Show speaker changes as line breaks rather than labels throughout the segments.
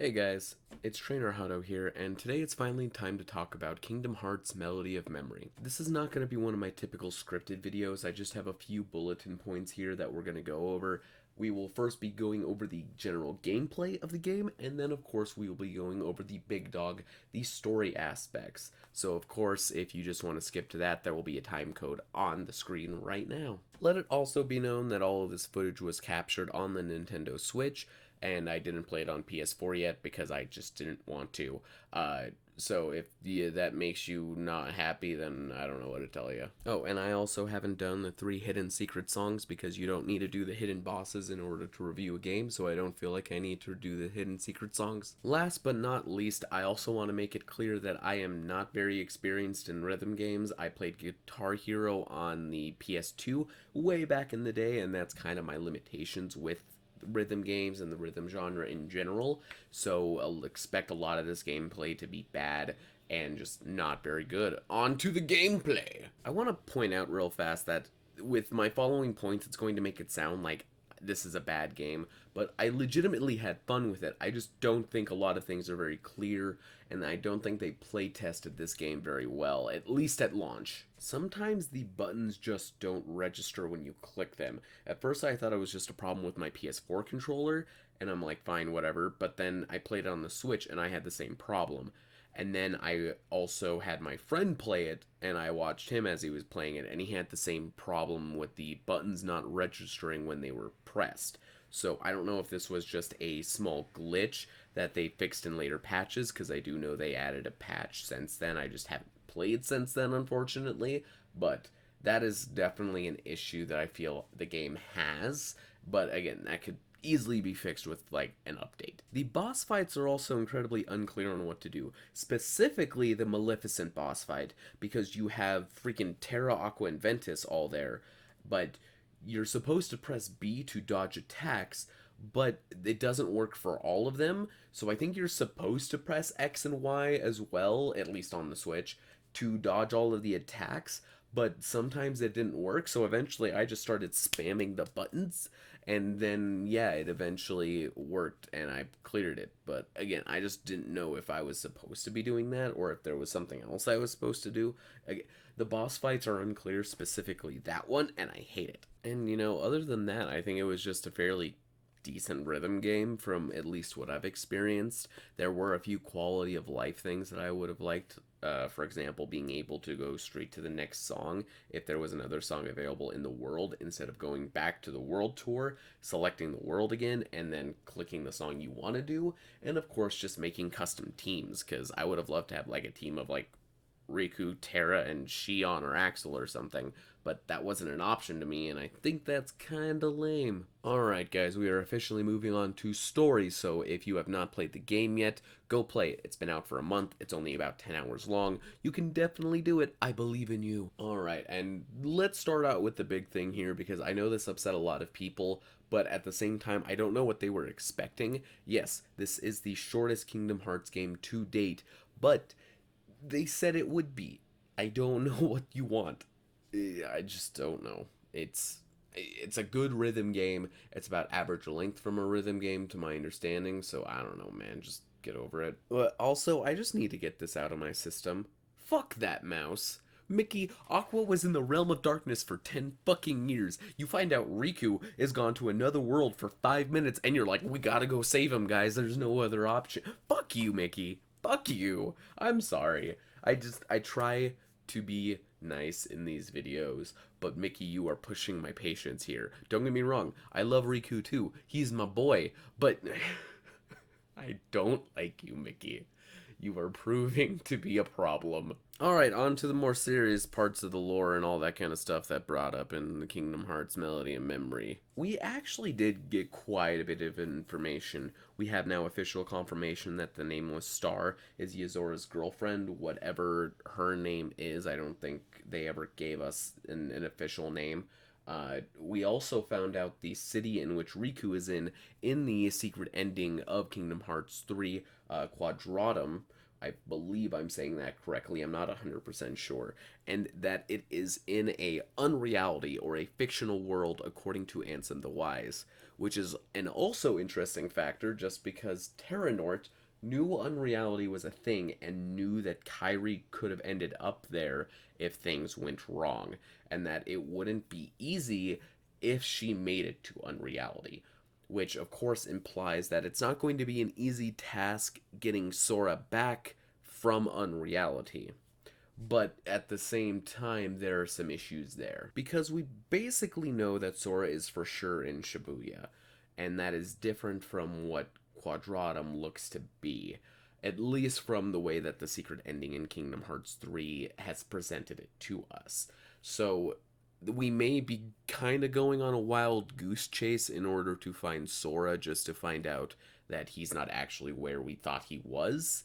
Hey guys, it's Trainer Hutto here, and today it's finally time to talk about Kingdom Hearts Melody of Memory. This is not going to be one of my typical scripted videos, I just have a few bulletin points here that we're going to go over. We will first be going over the general gameplay of the game, and then of course we will be going over the big dog, the story aspects. So of course, if you just want to skip to that, there will be a time code on the screen right now. Let it also be known that all of this footage was captured on the Nintendo Switch, and I didn't play it on PS4 yet because I just didn't want to. So if that makes you not happy, then I don't know what to tell you. Oh, and I also haven't done the 3 hidden secret songs because you don't need to do the hidden bosses in order to review a game, so I don't feel like I need to do the hidden secret songs. Last but not least, I also want to make it clear that I am not very experienced in rhythm games. I played Guitar Hero on the PS2 way back in the day, and that's kind of my limitations with rhythm games and the rhythm genre in general, so I'll expect a lot of this gameplay to be bad and just not very good. On to the gameplay! I want to point out real fast that with my following points, it's going to make it sound like this is a bad game, but I legitimately had fun with it. I just don't think a lot of things are very clear, and I don't think they play tested this game very well, at least at launch. Sometimes the buttons just don't register when you click them. At first I thought it was just a problem with my PS4 controller, and I'm like, fine, whatever, but then I played it on the Switch and I had the same problem. And then I also had my friend play it, and I watched him as he was playing it, and he had the same problem with the buttons not registering when they were pressed. So I don't know if this was just a small glitch that they fixed in later patches, because I do know they added a patch since then. I just haven't played since then, unfortunately, but that is definitely an issue that I feel the game has. But again, that could easily be fixed with like an update. The boss fights are also incredibly unclear on what to do, specifically the Maleficent boss fight, because you have freaking Terra, Aqua, and Ventus all there, but you're supposed to press B to dodge attacks, but it doesn't work for all of them. So I think you're supposed to press X and Y as well, at least on the Switch, to dodge all of the attacks, but sometimes it didn't work. So eventually I just started spamming the buttons, and then yeah, it eventually worked and I cleared it. But again, I just didn't know if I was supposed to be doing that or if there was something else I was supposed to do. Again, the boss fights are unclear, specifically that one, and I hate it. And other than that, I think it was just a fairly decent rhythm game from at least what I've experienced. There were a few quality of life things that I would have liked. For example, being able to go straight to the next song if there was another song available in the world instead of going back to the world tour, selecting the world again, and then clicking the song you want to do. And of course, just making custom teams, because I would have loved to have like a team of like Riku, Terra, and Shion or Axel or something, but that wasn't an option to me, and I think that's kinda lame. Alright guys, we are officially moving on to story, so if you have not played the game yet, go play it. It's been out for a month, it's only about 10 hours long. You can definitely do it, I believe in you. Alright, and let's start out with the big thing here, because I know this upset a lot of people, but at the same time, I don't know what they were expecting. Yes, this is the shortest Kingdom Hearts game to date, but they said it would be. I don't know what you want. I just don't know. It's a good rhythm game. It's about average length from a rhythm game to my understanding, so I don't know, man. Just get over it. But also, I just need to get this out of my system. Fuck that mouse. Mickey, Aqua was in the realm of darkness for 10 fucking years. You find out Riku is gone to another world for 5 minutes and you're like, we gotta go save him, guys. There's no other option. Fuck you, Mickey. Fuck you. I'm sorry. I try to be nice in these videos, but Mickey, you are pushing my patience here. Don't get me wrong. I love Riku too. He's my boy, but I don't like you, Mickey. You are proving to be a problem. Alright, on to the more serious parts of the lore and all that kind of stuff that brought up in the Kingdom Hearts Melody and Memory. We actually did get quite a bit of information. We have now official confirmation that the nameless star is Yazora's girlfriend, whatever her name is. I don't think they ever gave us an official name. We also found out the city in which Riku is in the secret ending of Kingdom Hearts 3, Quadratum. I believe I'm saying that correctly. I'm not 100% sure. And that it is in a unreality or a fictional world according to Ansem the Wise, which is an also interesting factor just because Terranort knew unreality was a thing and knew that Kairi could have ended up there if things went wrong, and that it wouldn't be easy if she made it to unreality. Which, of course, implies that it's not going to be an easy task getting Sora back from unreality. But at the same time, there are some issues there. Because we basically know that Sora is for sure in Shibuya, and that is different from what Quadratum looks to be, at least from the way that the secret ending in Kingdom Hearts 3 has presented it to us. So we may be kind of going on a wild goose chase in order to find Sora just to find out that he's not actually where we thought he was,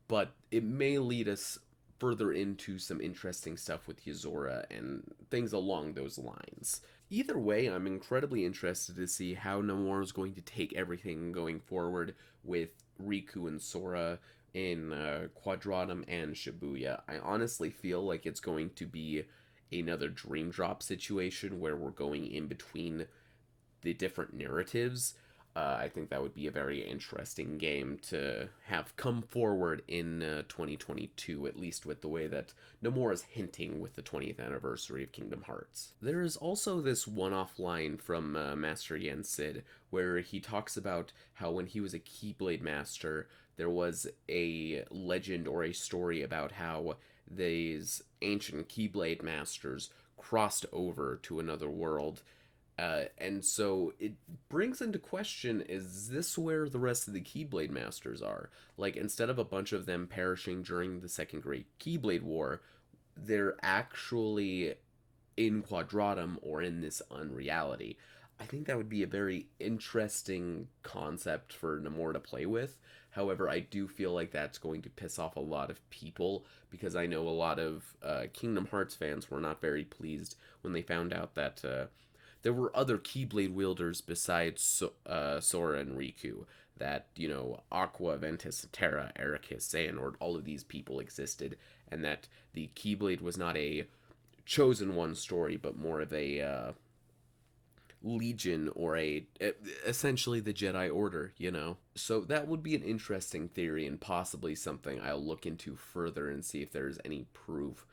but it may lead us further into some interesting stuff with Yuzora and things along those lines. Either way, I'm incredibly interested to see how Nomura is going to take everything going forward with Riku and Sora in Quadratum and Shibuya. I honestly feel like it's going to be another Dream Drop situation where we're going in between the different narratives. I think that would be a very interesting game to have come forward in 2022, at least with the way that Nomura is hinting with the 20th anniversary of Kingdom Hearts. There is also this one-off line from Master Yen Sid, where he talks about how when he was a Keyblade Master, there was a legend or a story about how these ancient Keyblade Masters crossed over to another world, and so it brings into question, is this where the rest of the Keyblade Masters are? Like, instead of a bunch of them perishing during the Second Great Keyblade War, they're actually in Quadratum or in this unreality. I think that would be a very interesting concept for Nomura to play with. However, I do feel like that's going to piss off a lot of people because I know a lot of Kingdom Hearts fans were not very pleased when they found out that there were other Keyblade wielders besides Sora and Riku. That, you know, Aqua, Ventus, Terra, Ericus, Xehanort, all of these people existed, and that the Keyblade was not a chosen one story, but more of a legion or essentially the Jedi Order, you know. So that would be an interesting theory and possibly something I'll look into further and see if there's any proof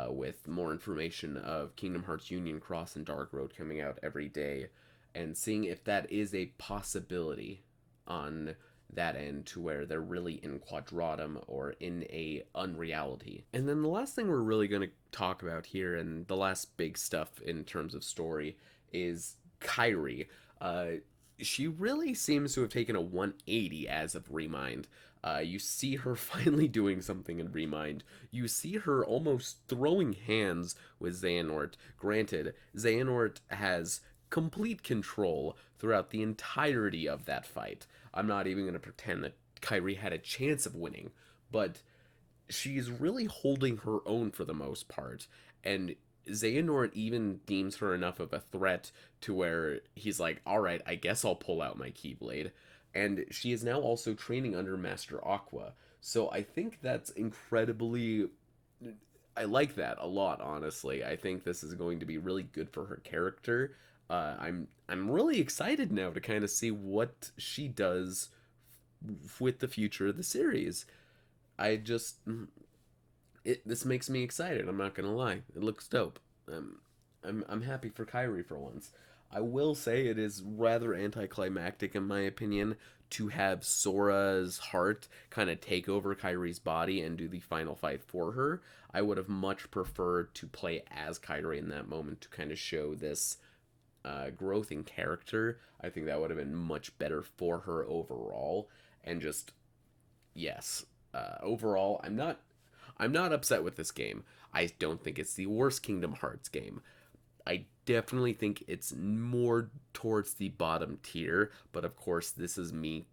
with more information of Kingdom Hearts Union Cross and Dark Road coming out every day, and seeing if that is a possibility on that end to where they're really in Quadratum or in a unreality. And then the last thing we're really going to talk about here, and the last big stuff in terms of story, is Kairi. She really seems to have taken a 180 as of Remind. You see her finally doing something in Remind. You see her almost throwing hands with Xehanort. Granted, Xehanort has complete control throughout the entirety of that fight. I'm not even going to pretend that Kairi had a chance of winning, but she's really holding her own for the most part. And Xehanort even deems her enough of a threat to where he's like, alright, I guess I'll pull out my Keyblade. And she is now also training under Master Aqua. So I think that's incredibly... I like that a lot, honestly. I think this is going to be really good for her character. I'm really excited now to kind of see what she does with the future of the series. I just this makes me excited. I'm not gonna lie. It looks dope. I'm happy for Kairi for once. I will say it is rather anticlimactic in my opinion to have Sora's heart kind of take over Kairi's body and do the final fight for her. I would have much preferred to play as Kairi in that moment to kind of show this growth in character. I think that would have been much better for her overall. And just yes, overall, I'm not upset with this game. I don't think it's the worst Kingdom Hearts game. I definitely think it's more towards the bottom tier, but of course, this is me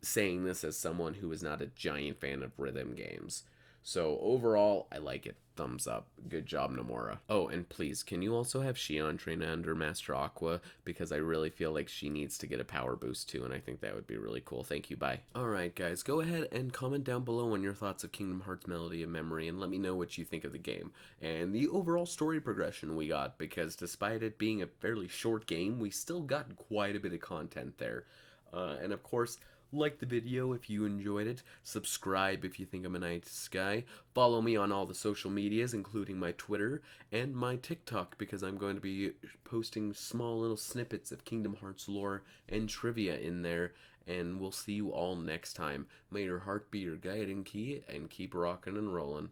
saying this as someone who is not a giant fan of rhythm games. So overall, I like it. Thumbs up. Good job, Nomura. Oh, and please, can you also have Shion train under Master Aqua? Because I really feel like she needs to get a power boost too, and I think that would be really cool. Thank you, bye. Alright, guys, go ahead and comment down below on your thoughts of Kingdom Hearts Melody of Memory, and let me know what you think of the game. And the overall story progression we got, because despite it being a fairly short game, we still got quite a bit of content there. And of course, like the video if you enjoyed it, subscribe if you think I'm a nice guy, follow me on all the social medias including my Twitter and my TikTok because I'm going to be posting small little snippets of Kingdom Hearts lore and trivia in there, and we'll see you all next time. May your heart be your guiding key and keep rockin' and rollin'.